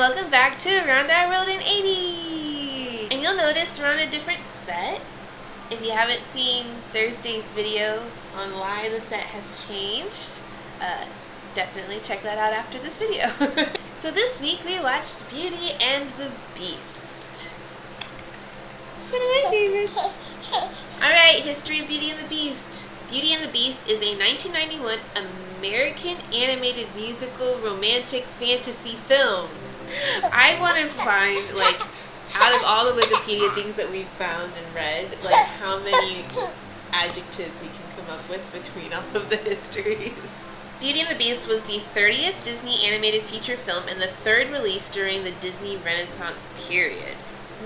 Welcome back to Around Our World in 80! And you'll notice we're on a different set. If you haven't seen Thursday's video on why the set has changed, definitely check that out after this video. So this week we watched Beauty and the Beast. It's one of my favorites. Alright, history of Beauty and the Beast. Beauty and the Beast is a 1991 American animated musical romantic fantasy film. I want to find, out of all the Wikipedia things that we've found and read, how many adjectives we can come up with between all of the histories. Beauty and the Beast was the 30th Disney animated feature film and the third release during the Disney Renaissance period.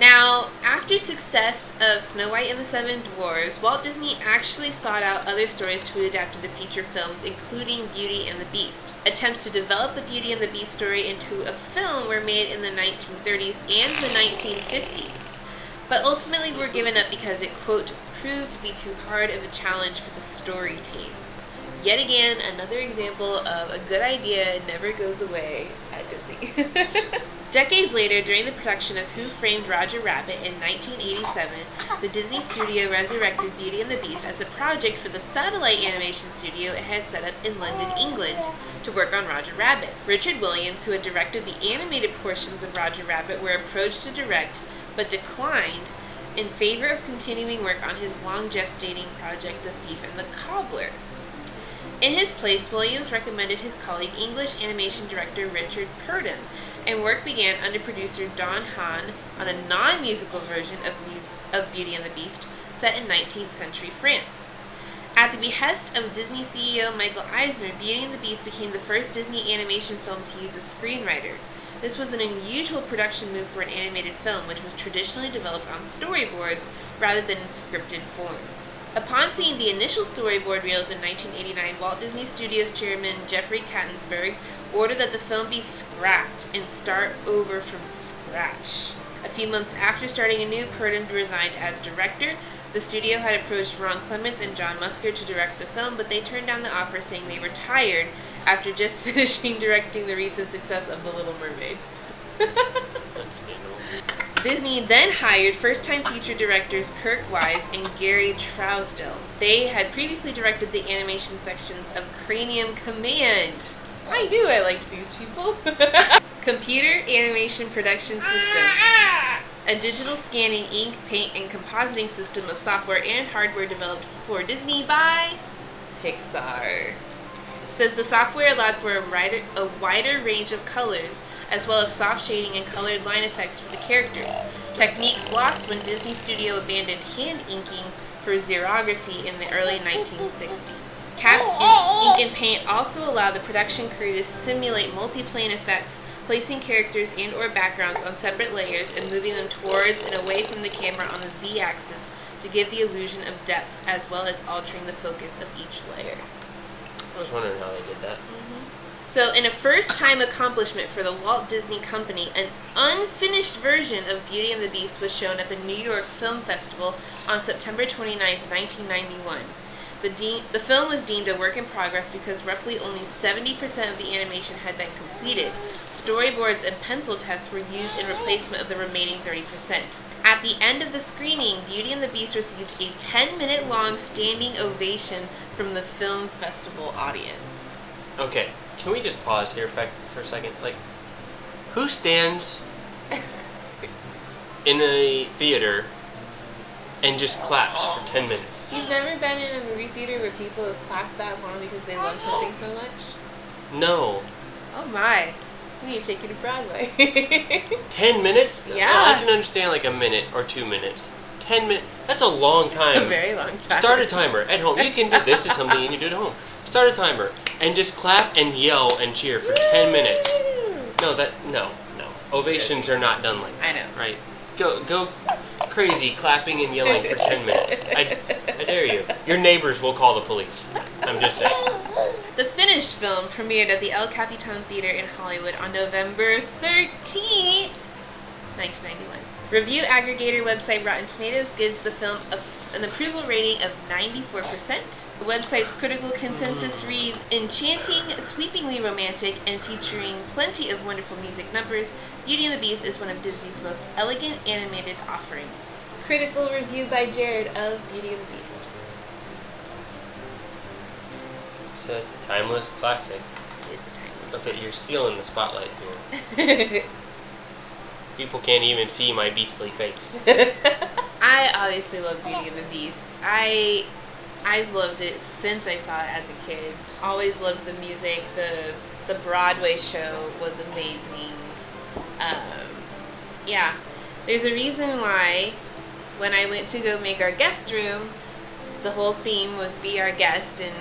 Now, after success of Snow White and the Seven Dwarfs, Walt Disney actually sought out other stories to adapt into feature films, including Beauty and the Beast. Attempts to develop the Beauty and the Beast story into a film were made in the 1930s and the 1950s, but ultimately were given up because it, quote, proved to be too hard of a challenge for the story team. Yet again, another example of a good idea never goes away at Disney. Decades later, during the production of Who Framed Roger Rabbit in 1987, the Disney studio resurrected Beauty and the Beast as a project for the satellite animation studio it had set up in London, England, to work on Roger Rabbit. Richard Williams, who had directed the animated portions of Roger Rabbit, were approached to direct, but declined, in favor of continuing work on his long-gestating project, The Thief and the Cobbler. In his place, Williams recommended his colleague, English animation director Richard Purdom, and work began under producer Don Hahn on a non-musical version of Beauty and the Beast set in 19th century France. At the behest of Disney CEO Michael Eisner, Beauty and the Beast became the first Disney animation film to use a screenwriter. This was an unusual production move for an animated film, which was traditionally developed on storyboards rather than in scripted form. Upon seeing the initial storyboard reels in 1989, Walt Disney Studios chairman Jeffrey Katzenberg ordered that the film be scrapped and start over from scratch. A few months after starting anew, Purdom resigned as director. The studio had approached Ron Clements and John Musker to direct the film, but they turned down the offer, saying they were tired after just finishing directing the recent success of The Little Mermaid. Disney then hired first-time feature directors Kirk Wise and Gary Trousdale. They had previously directed the animation sections of Cranium Command. I knew I liked these people. Computer Animation Production System. A digital scanning, ink, paint, and compositing system of software and hardware developed for Disney by Pixar. It says the software allowed for a wider range of colors, as well as soft shading and colored line effects for the characters. Techniques lost when Disney Studio abandoned hand inking for xerography in the early 1960s. Caps ink and paint also allowed the production crew to simulate multiplane effects, placing characters and or backgrounds on separate layers and moving them towards and away from the camera on the Z-axis to give the illusion of depth, as well as altering the focus of each layer. I was wondering how they did that. So, in a first-time accomplishment for the Walt Disney Company, an unfinished version of Beauty and the Beast was shown at the New York Film Festival on September 29, 1991. The film was deemed a work in progress because roughly only 70% of the animation had been completed. Storyboards and pencil tests were used in replacement of the remaining 30%. At the end of the screening, Beauty and the Beast received a 10-minute-long standing ovation from the film festival audience. Okay, can we just pause here for a second? Who stands in a theater and just claps for 10 minutes? You've never been in a movie theater where people have clapped that long because they love something so much? No. Oh my. We need to take you to Broadway. 10 minutes? Yeah. Well, I can understand a minute or 2 minutes. 10 minutes? That's a long time. It's a very long time. Start a timer at home. You can do this. Is something you can do at home. Start a timer and just clap and yell and cheer for 10 minutes. No. Ovations are not done like that. I know. Right? Go crazy clapping and yelling for 10 minutes. I dare you. Your neighbors will call the police. I'm just saying. The finished film premiered at the El Capitan Theater in Hollywood on November 13th, 1991. Review aggregator website Rotten Tomatoes gives the film a an approval rating of 94%. The website's critical consensus reads, enchanting, sweepingly romantic, and featuring plenty of wonderful music numbers, Beauty and the Beast is one of Disney's most elegant animated offerings. Critical review by Jared of Beauty and the Beast. It's a timeless classic. It is a timeless Okay, you're stealing the spotlight here. People can't even see my beastly face. I obviously love Beauty and the Beast. I've loved it since I saw it as a kid. Always loved the music. The Broadway show was amazing. Yeah, there's a reason why when I went to go make our guest room, the whole theme was Be Our Guest in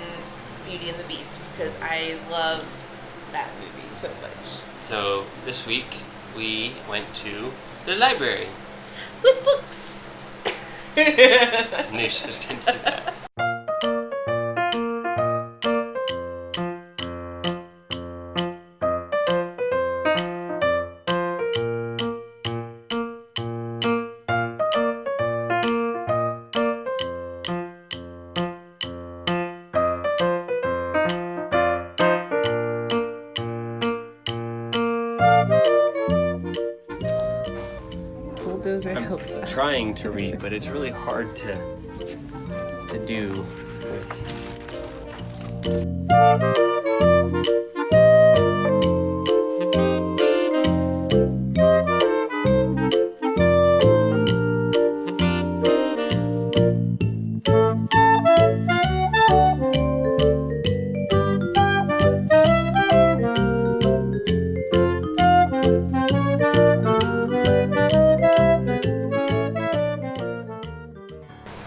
Beauty and the Beast, just because I love that movie so much. So this week we went to the library. With books. I knew she was going to do that. Bulldozer helps I'm us. trying to read, but it's really hard to do with.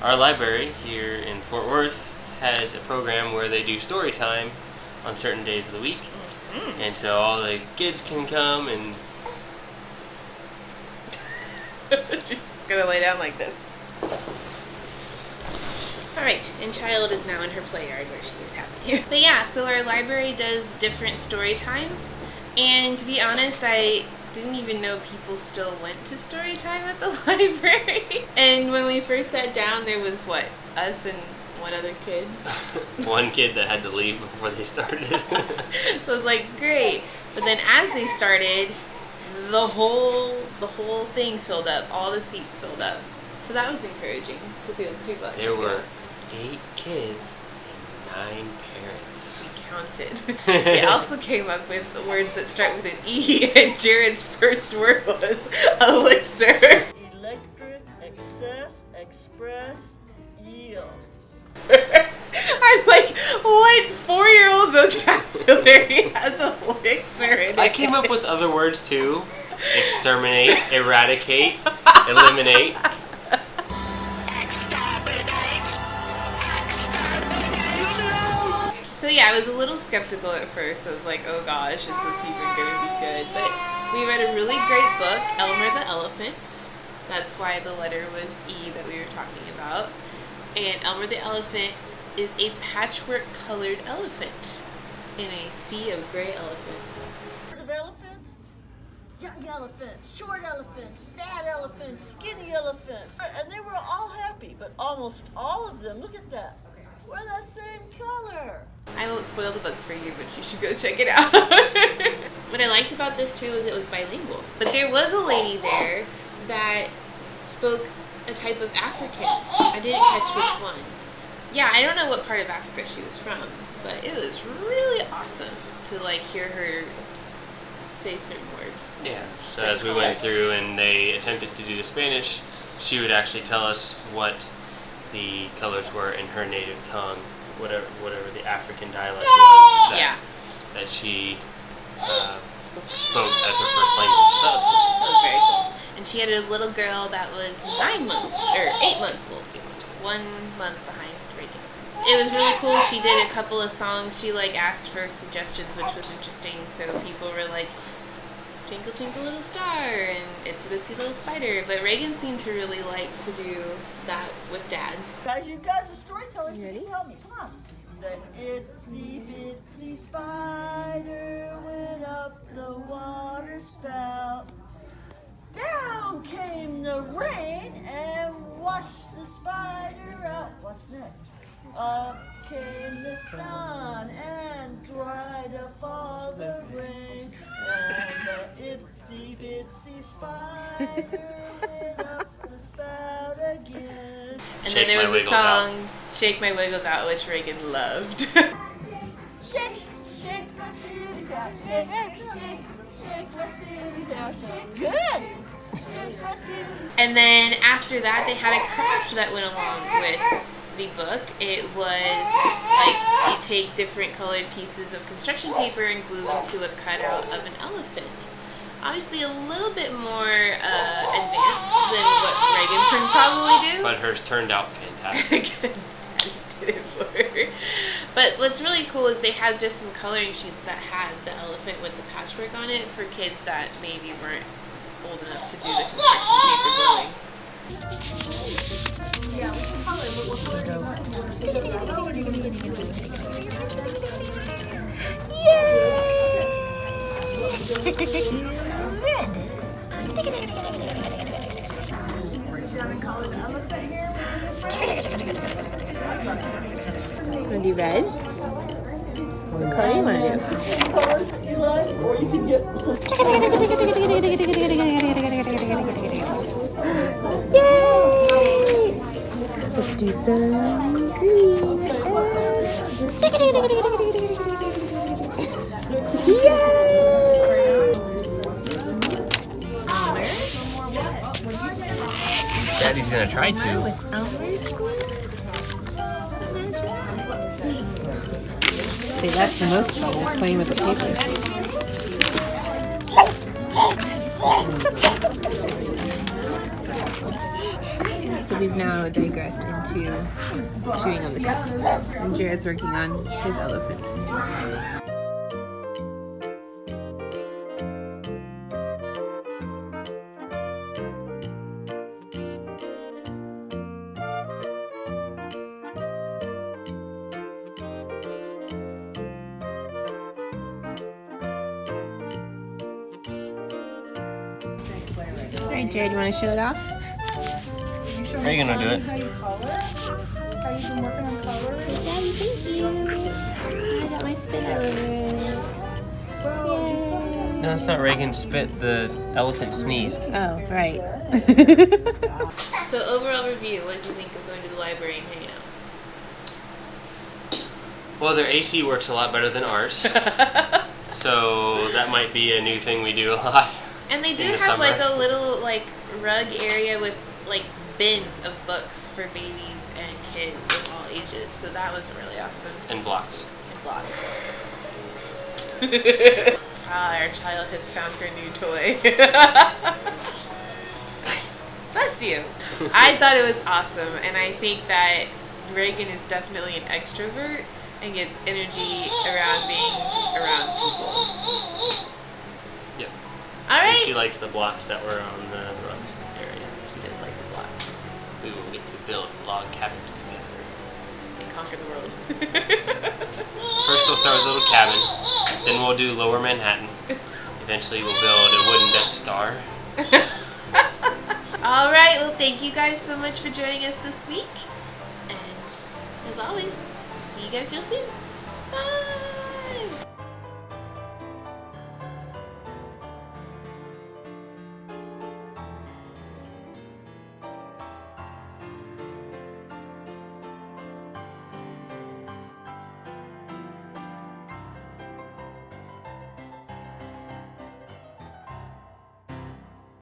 Our library here in Fort Worth has a program where they do story time on certain days of the week. And so all the kids can come and She's gonna lay down like this. Alright, and Child is now in her play yard where she is happy. But yeah, so our library does different story times. And to be honest, I didn't even know people still went to story time at the library. And when we first sat down, there was what? Us and one other kid. one kid that had to leave before they started. So I was like, great. But then as they started, the whole thing filled up. All the seats filled up. So that was encouraging to see the people actually There go. were 8 kids and 9 parents. We counted. They also came up with the words that start with an E, and Jared's first word was elixir. Electric, excess, express, eel. I'm like, what 4-year-old vocabulary has elixir in it? I came up with other words too. Exterminate, eradicate, eliminate. So yeah, I was a little skeptical at first. I was like, oh gosh, is this even going to be good? But we read a really great book, Elmer the Elephant. That's why the letter was E that we were talking about. And Elmer the Elephant is a patchwork-colored elephant in a sea of gray elephants. Heard of elephants? Young elephants, short elephants, fat elephants, skinny elephants. And they were all happy, but almost all of them, look at that, were the same color. I won't spoil the book for you, but you should go check it out. What I liked about this too is it was bilingual. But there was a lady there that spoke a type of African. I didn't catch which one. Yeah, I don't know what part of Africa she was from, but it was really awesome to like hear her say certain words. Yeah. So as we went through and they attempted to do the Spanish, she would actually tell us what the colors were in her native tongue, whatever the African dialect was that she spoke as her first language. So that was cool. That was very cool. And she had a little girl that was 9 months, or 8 months old. 1 month behind Reagan. It was really cool. She did a couple of songs. She like asked for suggestions, which was interesting. So people were like, Twinkle Twinkle Little Star and It's a Bitsy Little Spider. But Reagan seemed to really like to do that with Dad. Guys, you guys are storytellers. You ready? Tell me, come on. The itsy bitsy spider went up the water spout. Down came the rain and washed the spider out. What's next? Up came the sun and dried up all the rain. And the itsy bitsy spider went up the spout again. And Shake then there My was a Wiggles song, Shake My Wiggles Out, which Reagan loved. Shake, shake my cities out. Shake, shake, shake my cities out. Good. Shake my cities. And then after that, they had a craft that went along with the book. It was like you take different colored pieces of construction paper and glue them to a cutout of an elephant. Obviously a little bit more advanced than what Reagan can probably do. But hers turned out fantastic. Because Daddy did it for her. But what's really cool is they had just some coloring sheets that had the elephant with the patchwork on it for kids that maybe weren't old enough to do the construction paper gluing. Yeah, we can color, but we'll Want to do red? What color do you want to do? colors that you like, or you can get some. Yay! Let's do some green. Daddy's gonna try to. See, that's the most fun, is playing with the paper. So we've now digressed into chewing on the cup. And Jared's working on his elephant. Alright, Jared, you want to show it off? Reagan will do it. Daddy, thank you. I got my spit out of it. Yay. No, it's not Reagan spit. The elephant sneezed. Oh, right. So overall review, what did you think of going to the library and hanging out? Well, their AC works a lot better than ours. So that might be a new thing we do a lot. And they do In the have like summer. a little like rug area with like bins of books for babies and kids of all ages. So that was really awesome. And blocks. And blocks. Our child has found her new toy. Bless you. I thought it was awesome, and I think that Reagan is definitely an extrovert and gets energy around being around people. Yep. All And she right. likes the blocks that were on the rug area. She does like the blocks We will get to build log cabins together. and conquer the world. First we'll start with a little cabin. Then we'll do Lower Manhattan. Eventually we'll build a wooden Death Star. All right. Well, thank you guys so much for joining us this week. And as always, see you guys real soon. Bye.